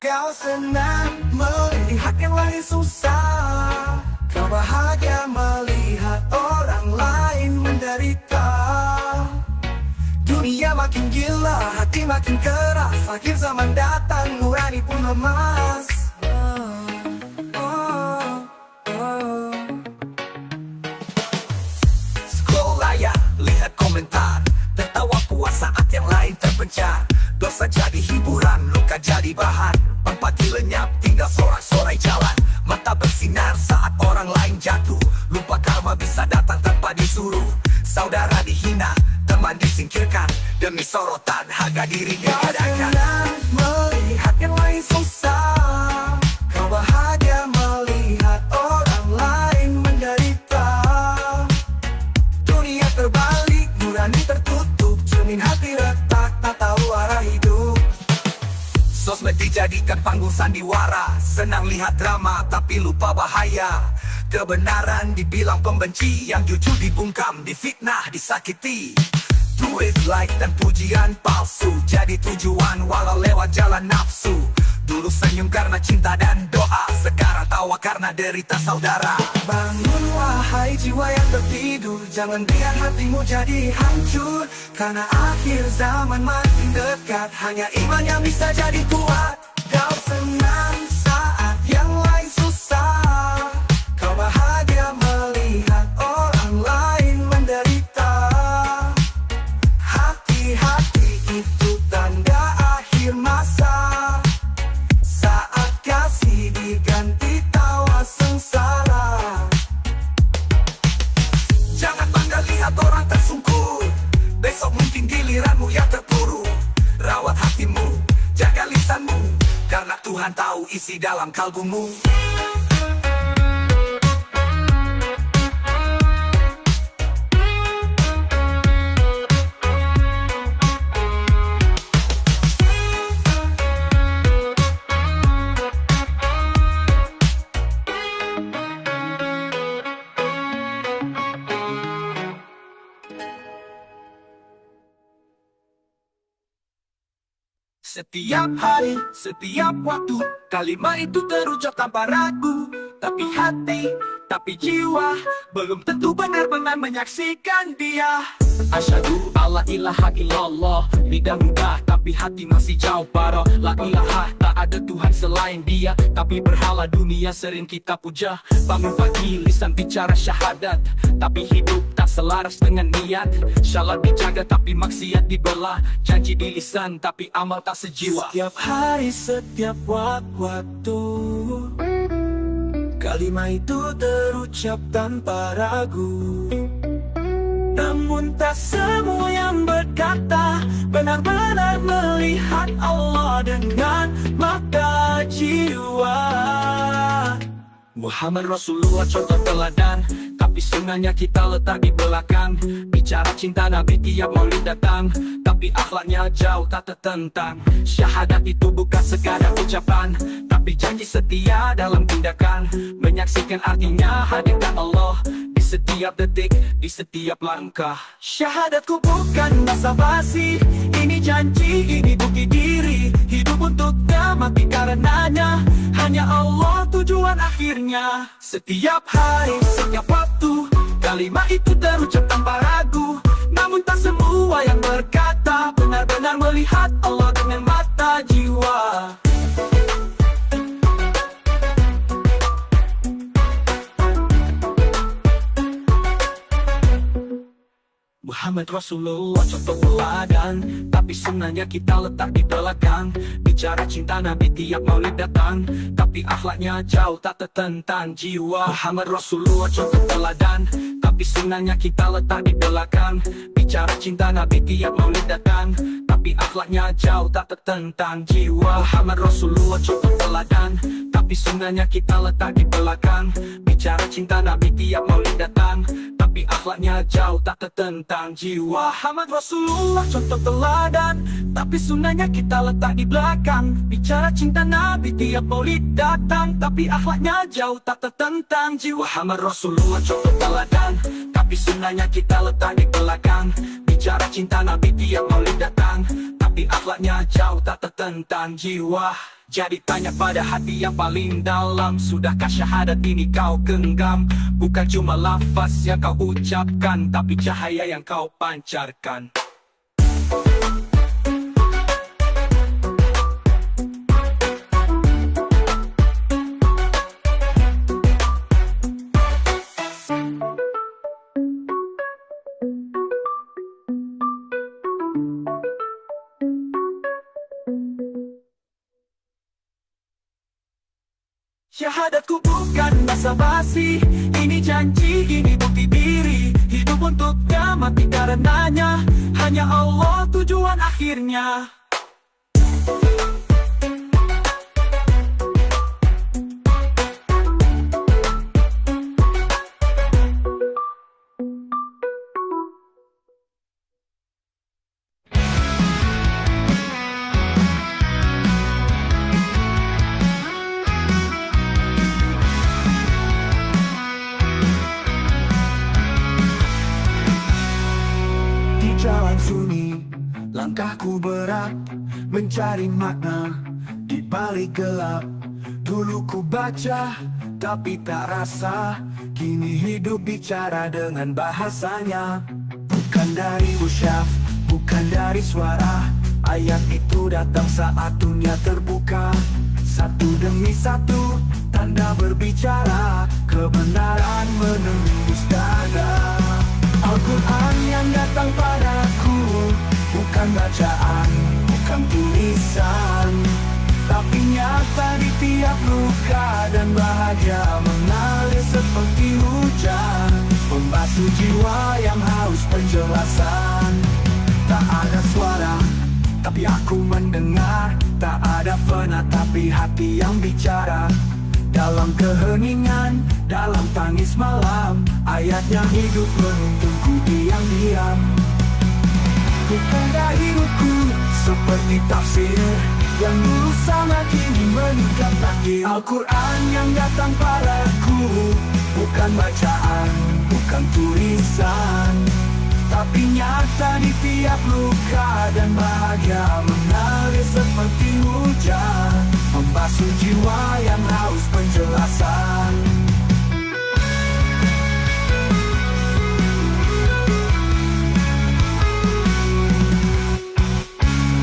Kau senang melihat yang lain susah, kau bahagia melihat orang lain menderita. Dunia makin gila, hati makin keras, akhir zaman datang, nurani pun lemas. Scroll layar, lihat komentar, tertawa puas saat yang lain terpencar. Dosa jadi hiburan, luka jadi bahan, empati lenyap, tinggal sorak-sorai jalan. Mata bersinar saat orang lain jatuh, lupa karma bisa datang tanpa disuruh. Saudara dihina, teman disingkirkan, demi sorotan harga diri digadangkan. Kau senang melihat yang lain susah, kau bahagia melihat orang lain menderita. Dunia terbalik, nurani tertutup, cermin hati retak, tak tahu arah hidup. Sosmed dijadikan panggung sandiwara, senang lihat drama tapi lupa bahaya. Kebenaran dibilang pembenci, yang jujur dibungkam, difitnah, disakiti. Duit, like, dan pujian palsu jadi tujuan walau lewat jalan nafsu. Dulu senyum karena cinta dan doa, sekarang tawa karena derita saudara. Bangun wahai jiwa yang tertidur, jangan biar hatimu jadi hancur. Karena akhir zaman makin dekat, hanya iman yang bisa jadi kuat. Kau senang saat yang lain susah, kau bahagia melihat orang lain menderita. Hati-hati itu tanda akhir masa, saat kasih diganti tawa sengsara. Jangan bangga lihat orang tersungkur, besok mungkin giliranmu yang terpuruk. Rawat hatimu, jaga lisanmu, karena Tuhan tahu isi dalam kalbumu. Setiap hari, setiap waktu, kalimat itu terucap tanpa ragu. Tapi hati, tapi jiwa belum tentu benar-benar menyaksikan dia. Asyhadu alla ilaha illallah, lidah mudah tapi hati masih jauh paro. La ilaha, tak ada Tuhan selain dia, tapi berhala dunia sering kita puja. Bangun pagi, lisan bicara syahadat, tapi hidup tak selaras dengan niat. Syalat dijaga tapi maksiat dibelah, janji di lisan tapi amal tak sejiwa. Setiap hari, setiap waktu, kalimat itu terucap tanpa ragu. Namun tak semua yang berkata benar-benar melihat Allah dengan mata jiwa. Muhammad Rasulullah contoh teladan, tapi sunnahnya kita letak di belakang. Bicara cinta Nabi tiap maulid datang, tapi akhlaknya jauh tak tertentang. Syahadat itu bukan sekadar ucapan, tapi janji setia dalam tindakan. Menyaksikan artinya hadirkan Allah di setiap detik, di setiap langkah. Syahadatku bukan basa-basi, ini janji, ini bukti diri. Hidup untuknya, mati karenanya, hanya Allah tujuan akhirnya. Setiap hari, setiap waktu, kalimat itu terucap tanpa ragu. Namun tak semua yang berkata benar-benar melihat Allah dengan mata jiwa. Muhammad Rasulullah contoh teladan, tapi sunnahnya kita letak di belakang. Bicara cinta Nabi tiap maulid datang, tapi akhlaknya jauh tak tertentang jiwa. Muhammad Rasulullah contoh teladan, tapi sunnahnya kita letak di belakang. Bicara cinta Nabi tiap maulid datang, tapi akhlaknya jauh tak tertentang jiwa. Muhammad Rasulullah contoh teladan, tapi sunnahnya kita letak di belakang. Bicara cinta Nabi tiap maulid datang, tapi akhlaknya jauh tak tertentang jiwa. Muhammad Rasulullah contoh teladan, tapi sunnahnya kita letak di belakang. Bicara cinta Nabi tiap maulid datang, tapi akhlaknya jauh tak tertentang jiwa. Muhammad Rasulullah contoh teladan, tapi sunnahnya kita letak di belakang. Bicara cinta Nabi tiap maulid datang, tapi akhlaknya jauh tak tertentang jiwa. Jadi tanya pada hati yang paling dalam, sudahkah syahadat ini kau genggam? Bukan cuma lafaz yang kau ucapkan, tapi cahaya yang kau pancarkan. Syahadatku bukan basa-basi, ini janji, ini bukti diri. Hidup untuknya, mati karenanya, hanya Allah tujuan akhirnya. Jalan sunyi, langkahku berat, mencari makna di balik gelap. Dulu ku baca, tapi tak rasa, kini hidup bicara dengan bahasanya. Bukan dari musyaf, bukan dari suara, ayat itu datang saat dunia terbuka. Satu demi satu, tanda berbicara, kebenaran menembus dada. Al-Quran yang datang padaku, bukan bacaan, bukan tulisan, tapi nyata di tiap luka dan bahagia mengalir seperti hujan, membasuh jiwa yang haus penjelasan. Tak ada suara, tapi aku mendengar, tak ada penatapi hati yang bicara. Dalam keheningan, dalam tangis malam, ayatnya hidup menuntunku diam-diam. Bukan hidupku seperti tafsir yang dulu sangat kini meningkat takdir. Al-Quran yang datang padaku, bukan bacaan, bukan tulisan, tapi nyata di tiap luka dan bahagia mengalir seperti hujan, membasuh jiwa yang haus penjelasan.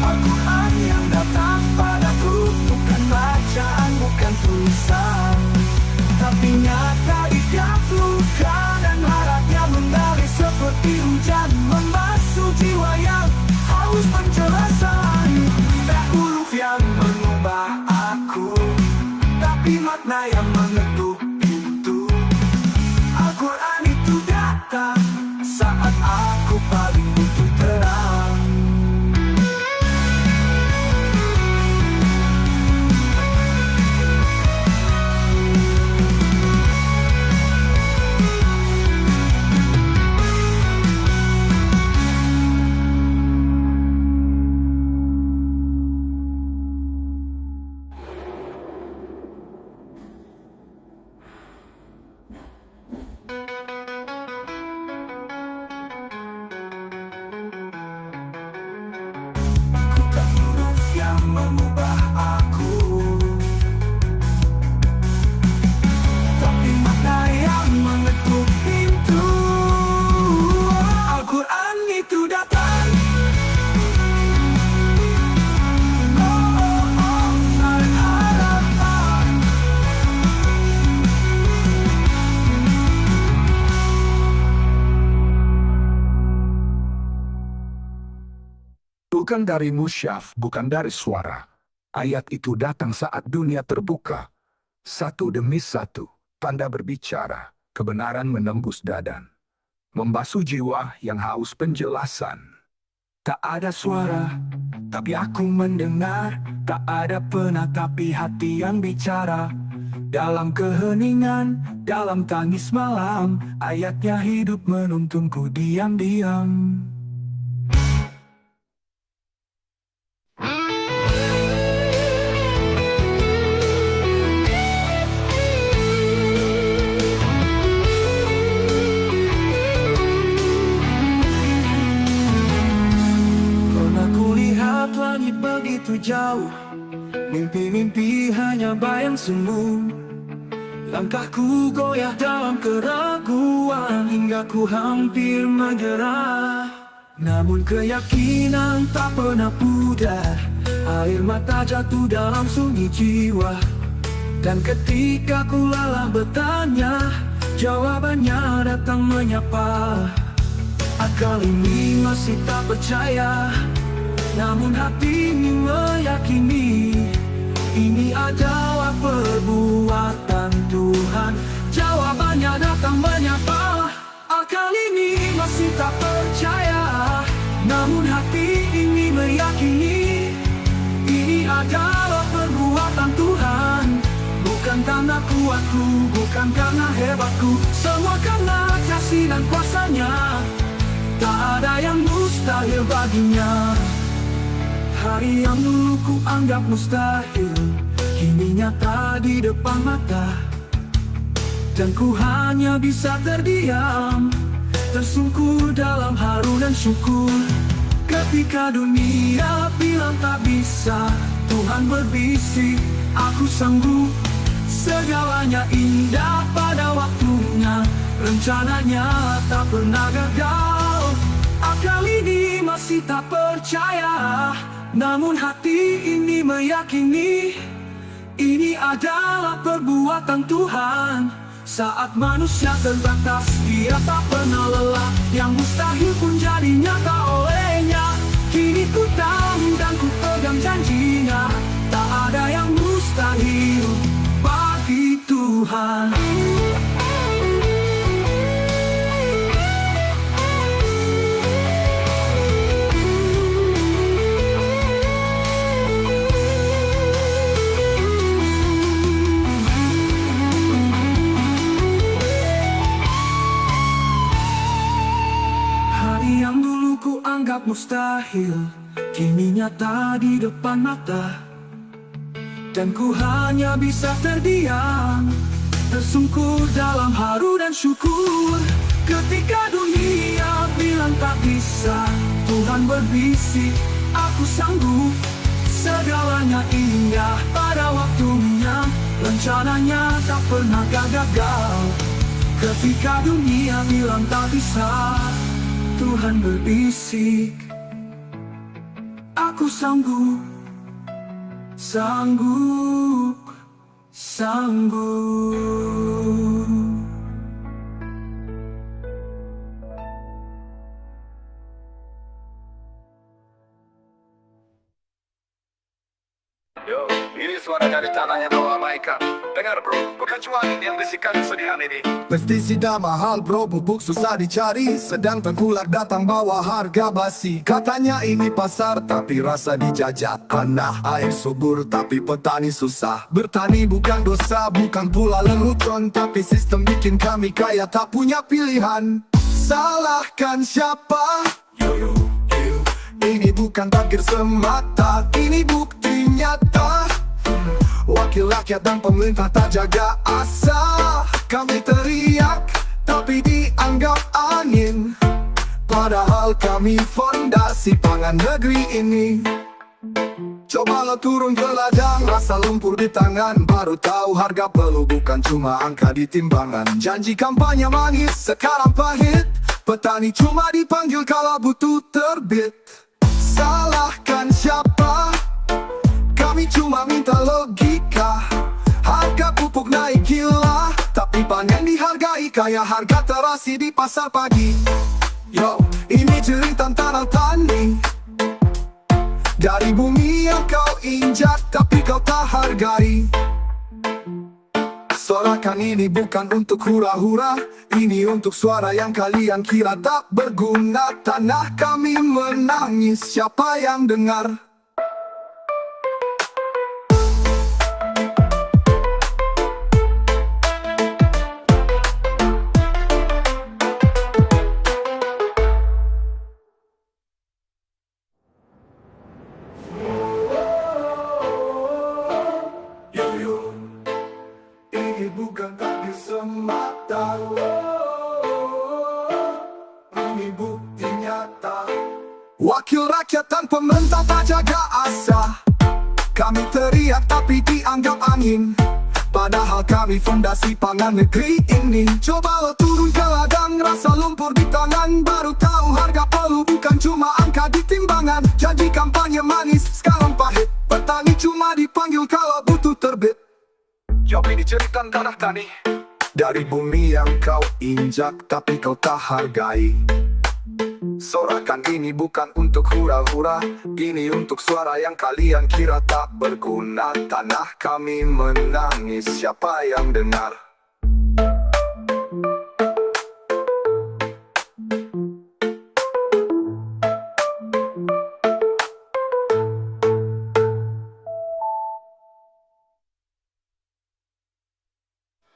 Al-Quran yang datang padaku, bukan bacaan, bukan tulisan, tapi nyata di tiap luka dan harapnya mengalir seperti hujan, membasuh jiwa yang haus penjelasan. Tak huruf yang mengubah aku, tapi makna yang mengetuk pintu. Al-Quran itu datang saat aku paling butuh terang. Mengubah aku, tapi makna yang mengetuk pintu. Al-Quran itu datang, tarik harapan. Bukan dari musyaf, bukan dari suara, ayat itu datang saat dunia terbuka. Satu demi satu, tanda berbicara, kebenaran menembus dada, membasuh jiwa yang haus penjelasan. Tak ada suara, tapi aku mendengar, tak ada penatapi hati yang bicara. Dalam keheningan, dalam tangis malam, ayatnya hidup menuntunku diam-diam. Langit begitu jauh, mimpi Mimpi-mimpi hanya bayang semu. Langkahku goyah dalam keraguan hingga ku hampir menyerah. Namun keyakinan tak pernah pudar. Air mata jatuh dalam sunyi jiwa. Dan ketika ku lelah bertanya, jawabannya datang menyapa. Akal ini masih tak percaya, namun hati ini meyakini ini adalah perbuatan Tuhan. Jawabannya datang menyapa. Akal ini masih tak percaya, namun hati ini meyakini ini adalah perbuatan Tuhan. Bukan karena kuatku, bukan karena hebatku, semua karena kasih dan kuasanya. Tak ada yang mustahil baginya. Hari yang dulu ku anggap mustahil, kini nyata di depan mata. Dan ku hanya bisa terdiam, tersungkur dalam haru dan syukur. Ketika dunia bilang tak bisa, Tuhan berbisik, aku sanggup. Segalanya indah pada waktunya, rencananya tak pernah gagal. Akal ini masih tak percaya, namun hati ini meyakini ini adalah perbuatan Tuhan. Saat manusia terbatas, Dia tak pernah lelah. Yang mustahil pun jadi nyata olehnya. Kini ku tahu dan ku pegang janjinya, tak ada yang mustahil bagi Tuhan. Hari yang dulu ku anggap mustahil, kini nyata di depan mata. Dan ku hanya bisa terdiam, tersungkur dalam haru dan syukur. Ketika dunia bilang tak bisa, Tuhan berbisik, aku sanggup. Segalanya indah pada waktunya, rencananya tak pernah gagal. Ketika dunia bilang tak bisa, Tuhan berbisik, aku sanggup. Sanggup, sanggup. Yo, ini suara dari tanah yang kau abaikan. Dengar bro, bukan cuma angin yang bisikan kesedihan ini. Pestisida mahal bro, pupuk susah dicari. Sedang tengkulak datang bawa harga basi. Katanya ini pasar tapi rasa dijajah. Tanah air subur tapi petani susah. Bertani bukan dosa, bukan pula lelucon, tapi sistem bikin kami kaya tak punya pilihan. Salahkan siapa? Ini bukan takdir semata, ini bukti nyata. Wakil rakyat dan pemerintah tak jaga asa. Kami teriak tapi dianggap angin, padahal kami fondasi pangan negeri ini. Cobalah turun ke ladang, rasa lumpur di tangan, baru tahu harga perlu bukan cuma angka di timbangan. Janji kampanye manis sekarang pahit, petani cuma dipanggil kalau butuh terbit. Salahkan siapa? Kami cuma minta logika. Harga pupuk naik gila, tapi panen dihargai kayak harga terasi di pasar pagi. Yo, ini cerita tanah tani, dari bumi yang kau injak tapi kau tak hargai. Sorakan ini bukan untuk hura-hura, ini untuk suara yang kalian kira tak berguna. Tanah kami menangis, siapa yang dengar? Ini bukan takdir semata, ini bukti nyata. Wakil rakyat dan pemerintah tak jaga asa. Kami teriak tapi dianggap angin, padahal kami fondasi pangan negeri ini. Coba lo turun ke ladang, rasa lumpur di tangan, baru tahu harga pelu bukan cuma angka di timbangan. Janji kampanye manis, sekarang pahit. Petani cuma dipanggil kalau butuh terbit. Job ini cerita tanah tani, dari bumi yang kau injak tapi kau tak hargai. Sorakan ini bukan untuk hura-hura, ini untuk suara yang kalian kira tak berguna. Tanah kami menangis, siapa yang dengar?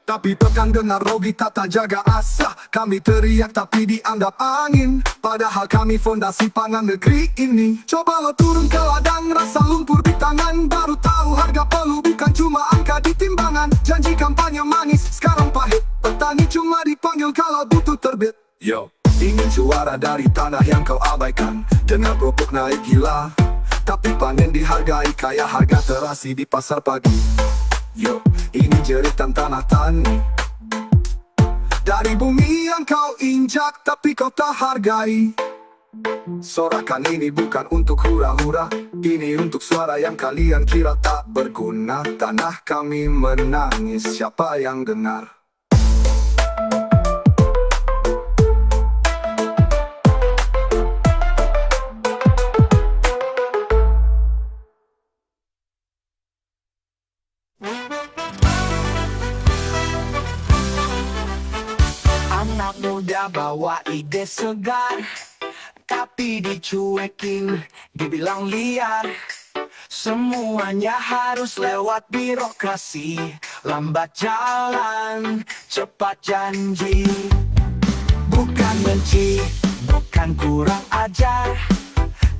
Tapi pekan dengar rogi tak jaga asa. Kami teriak tapi dianggap angin, padahal kami fondasi pangan negeri ini. Coba lo turun ke ladang, rasa lumpur di tangan, baru tahu harga pelu bukan cuma angka di timbangan. Janji kampanye manis, sekarang pahit. Petani cuma dipanggil kalau butuh terbit. Yo, ingin suara dari tanah yang kau abaikan. Dengar kerupuk naik gila, tapi panen dihargai kayak harga terasi di pasar pagi. Yo, ini jeritan tanah tani, dari bumi yang kau injak tapi kau tak hargai. Sorakan ini bukan untuk hura-hura, ini untuk suara yang kalian kira tak berguna. Tanah kami menangis, siapa yang dengar? Anak muda bawa ide segar, tapi dicuekin, dibilang liar. Semuanya harus lewat birokrasi, lambat jalan, cepat janji. Bukan benci, bukan kurang ajar,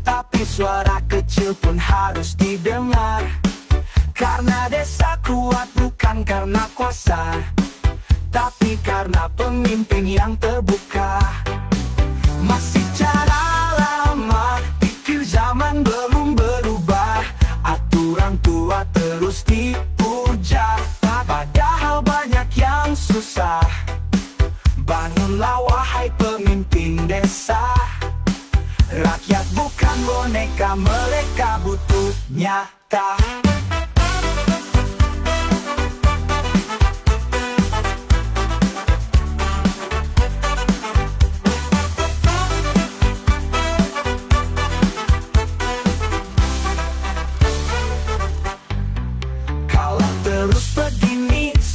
tapi suara kecil pun harus didengar. Karena desa kuat bukan karena kuasa, tapi karena pemimpin yang terbuka. Masih cara lama, pikir zaman belum berubah, aturan tua terus dipuja, padahal banyak yang susah. Bangunlah wahai pemimpin desa, rakyat bukan boneka, mereka butuh nyata.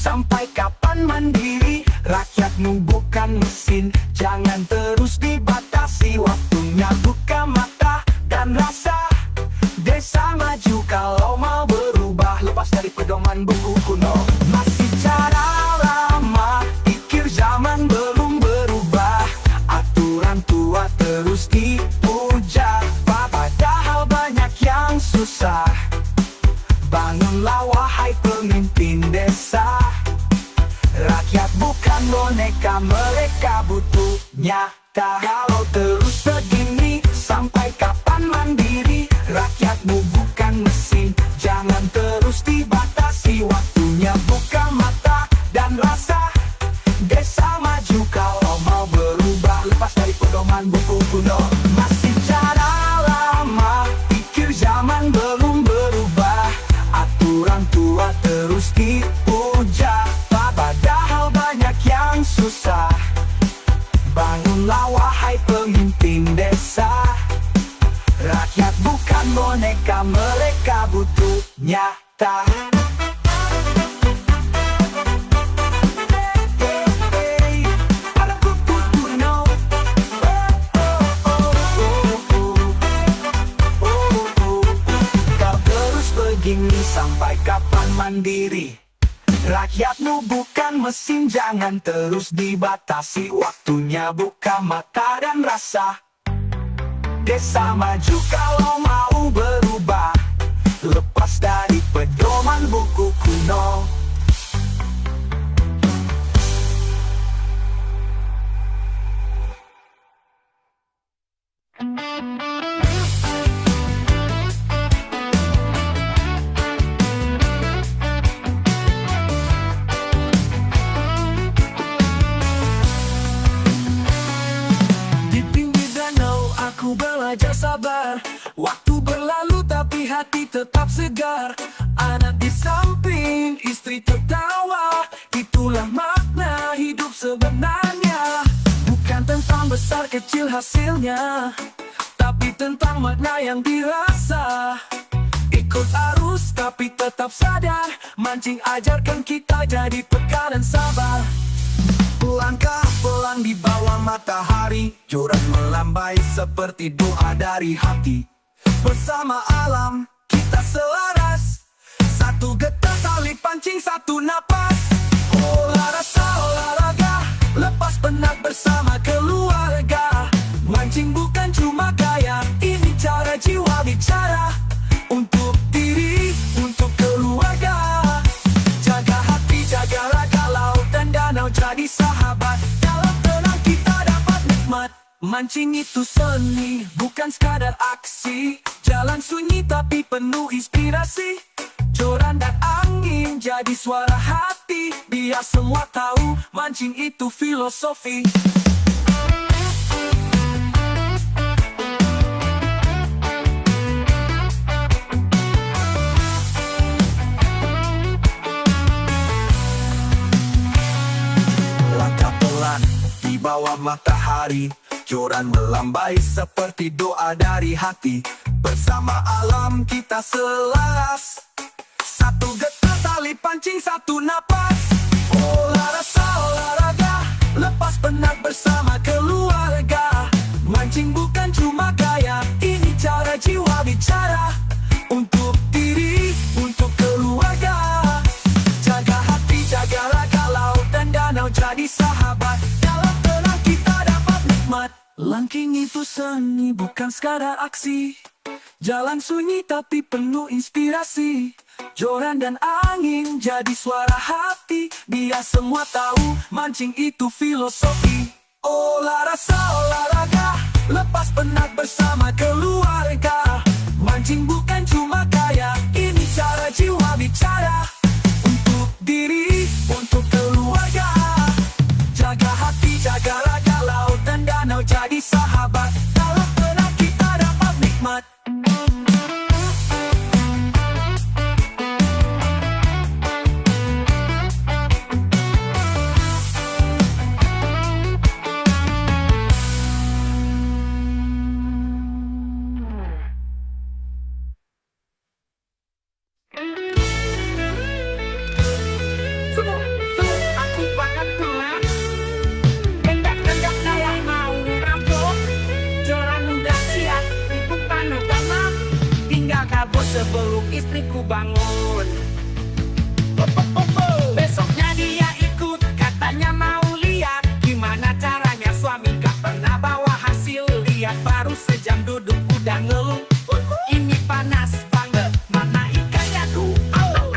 Sampai kapan mandiri? Rakyatmu bukan mesin, jangan terus dibatasi. Waktunya buka mata dan rasa. Desa maju kalau mau berubah, lepas dari pedoman buku kuno. Masih cara lama, pikir zaman belum berubah, aturan tua terus dipuja, padahal banyak yang susah. Bangunlah wahai pemimpin desa, rakyat bukan boneka, mereka butuh nyata. Kalau terus begini, sampai kapan mandiri? Rakyatmu bukan mesin, jangan terus dibatasi. Waktunya buka mata dan rasa. Desa maju kalau mau berubah, lepas dari pedoman buku kuno. Masih cara lama, pikir zaman belum berubah, aturan tua terus dipuja, padahal banyak yang susah. Bangunlah wahai pemimpin desa, rakyat bukan boneka, mereka butuh nyata. Kau terus begini sampai kapan mandiri? Rakyatmu bukan mesin, jangan terus dibatasi. Waktunya buka mata dan rasa. Desa maju kalau mau berubah, lepas dari pedoman buku kuno. kecil hasilnya, tapi tentang makna yang dirasa. Ikut arus tapi tetap sadar, mancing ajarkan kita jadi peka dan sabar. Langkah pelan di bawah matahari, joran melambai seperti doa dari hati. Bersama alam kita selaras, satu getah tali pancing satu napas. Olahraga, lepas penat bersama keluarga. Mancing bukan cuma gaya, ini cara jiwa bicara. Untuk diri, untuk keluarga. Jaga hati, jaga raga, laut dan danau jadi sahabat. Dalam tenang kita dapat nikmat. Mancing itu seni, bukan sekadar aksi. Jalan sunyi tapi penuh inspirasi. Joran dan angin jadi suara hati. Biar semua tahu, mancing itu filosofi. Langkah pelan di bawah matahari, joran melambai seperti doa dari hati. Bersama alam kita selaras, satu getah tali pancing satu napas. Olahraga, lepas penat bersama keluarga. Mancing bukan cuma gaya, ini cara jiwa bicara. Untuk diri, untuk keluarga. Jaga hati, jaga raga, laut dan danau jadi sahabat. Dalam tenang kita dapat nikmat. Langking itu seni, bukan sekadar aksi. Jalan sunyi tapi penuh inspirasi. Joran dan angin jadi suara hati. Biar semua tahu, mancing itu filosofi. Olahraga, lepas penat bersama keluarga. Mancing bukan cuma gaya, ini cara jiwa bicara. Untuk diri, untuk keluarga. Jaga hati, jaga raga, laut dan danau jadi sahabat. Dalam tenang kita dapat nikmat. Aku banget tuh Nenggak yang mau rampok. Joran udah siap, itu panorama. Tinggal kabur sebelum istriku bangun. Besoknya dia ikut, katanya mau lihat gimana caranya suami gak pernah bawa hasil. Lihat baru sejam duduk udah ngeluh. Ini panas banget, mana ikannya tuh.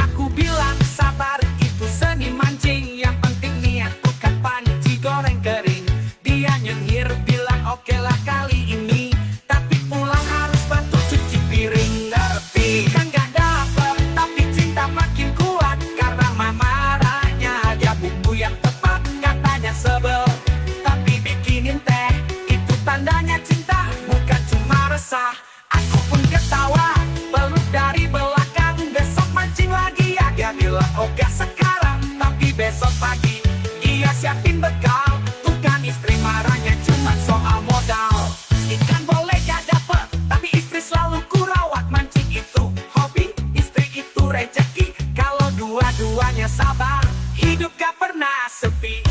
Aku bilang sabar, itu seni mancing. Yang penting niat bukan panci goreng kering. Dia nyengir bilang oke lah kali ini, tapi pulang harus bantu cuci piring. Ngerti kan gak dapet, tapi cinta makin kuat. Karena marahnya ada bumbu yang tepat. Katanya sebel, tapi bikinin teh. Itu tandanya cinta, bukan cuma resah. Aku pun ketawa, peluk dari belakang. Besok mancing lagi ya, dia bilang oke sekarang. Tapi besok pagi, dia siapin bekal. Tuh kan istri marahnya cuma soal modal. Ikan boleh gak dapet, tapi istri selalu kurawat. Mancing itu hobi, istri itu rezeki. Kalau dua-duanya sabar, hidup gak pernah sepi.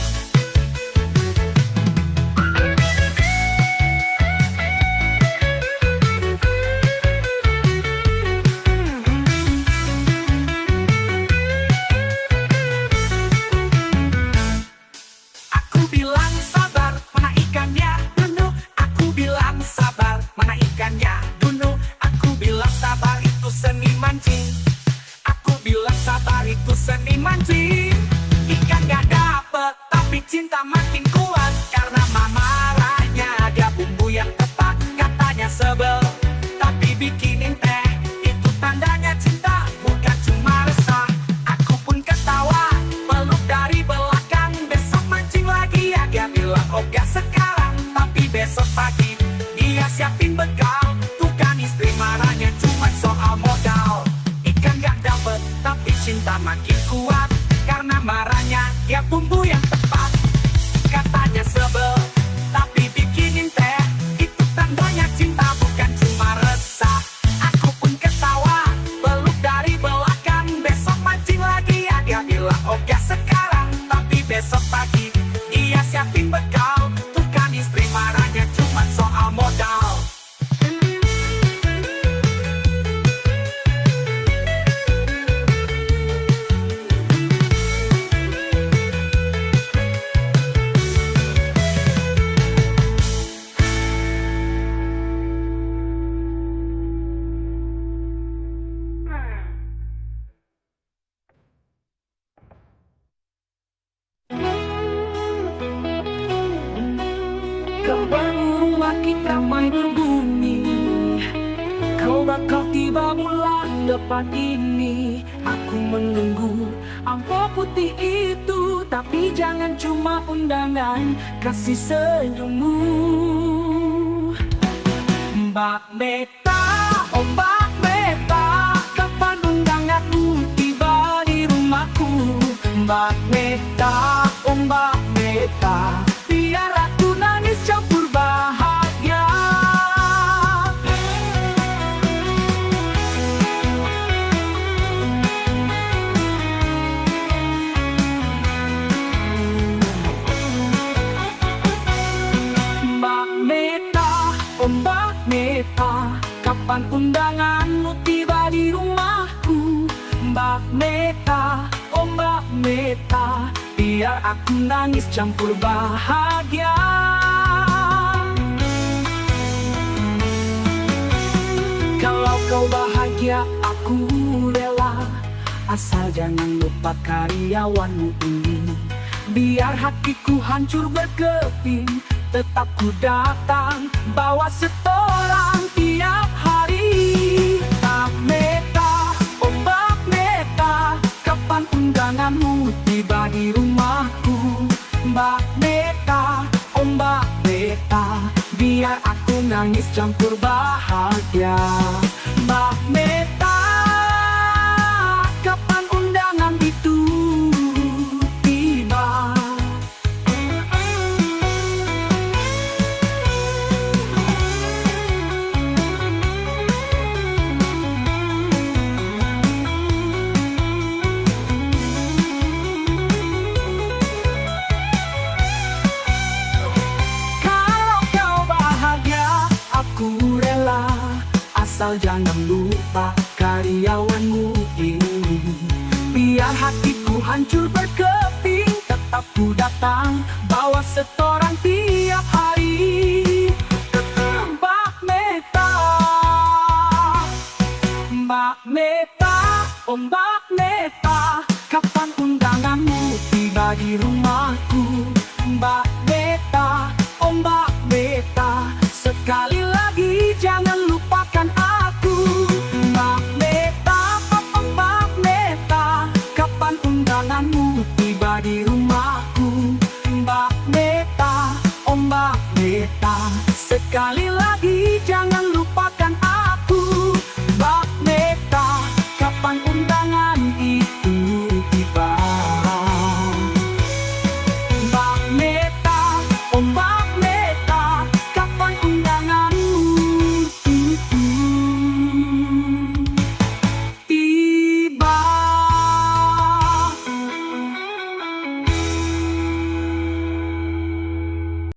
Aku bilang sabar, mana ikannya? Dunuh. Aku bilang sabar, mana ikannya? Dunuh. Aku bilang sabar, itu seni mancing. Aku bilang sabar, itu seni mancing. Ikan gak dapet, tapi cinta makin kuat. Karena marahnya ada bumbu yang tepat. Katanya sebel, tapi bikinin teh. Itu tandanya cinta, bukan cuma resah. Aku pun ketawa, peluk dari belakang. Besok mancing lagi ya, dia bilang oke sekarang. Tapi besok pagi, dia siapin bekal. Tuh kan istri marahnya cuma soal modal. Ikan gak dapet, tapi cinta makin kuat. Karena marahnya dia bumbu yang tepat. Katanya sebel, tapi bikinin teh. Kapan rumah kita main berbunyi? Kau bakal tiba bulan depan ini. Aku menunggu amplop putih itu, tapi jangan cuma undangan, kasih senyummu. Mbak Meta, oh Mbak Meta, kapan undanganmu tiba di rumahku? Mbak Meta, oh Mbak Meta, biar aku nangis campur bahagia. Mbak Meta, oh Mbak Meta, kapan undanganmu tiba di rumahku? Mbak Meta, oh Mbak Meta, biar aku nangis campur bahagia. Kalau kau bahagia, aku rela, asal jangan lupa karyawanmu ini. Biar hatiku hancur berkeping, tetap ku datang, bawa setoran tiap hari. Mbak Meta, oh Mbak Meta, kapan undanganmu tiba di rumahku? Mbak Meta, oh Mbak Meta, biar aku nangis campur bahagia. Mbak Meta, kapan undangan itu tiba? Kalau kau bahagia, aku rela, asal jangan lupa karyawanmu ini. Biar hatiku hancur berkeping, tetap ku datang, bawa setoran tiap hari. Mbak Meta, Mbak Meta, oh Mbak Meta, kapan undanganmu tiba di rumahku? Mbak Meta, oh Mbak Meta, sekali lagi jangan lupakan aku. Mbak Meta, oh Mbak Meta, kapan undanganmu tiba di rumahku? Mbak Meta, oh Mbak Meta, sekali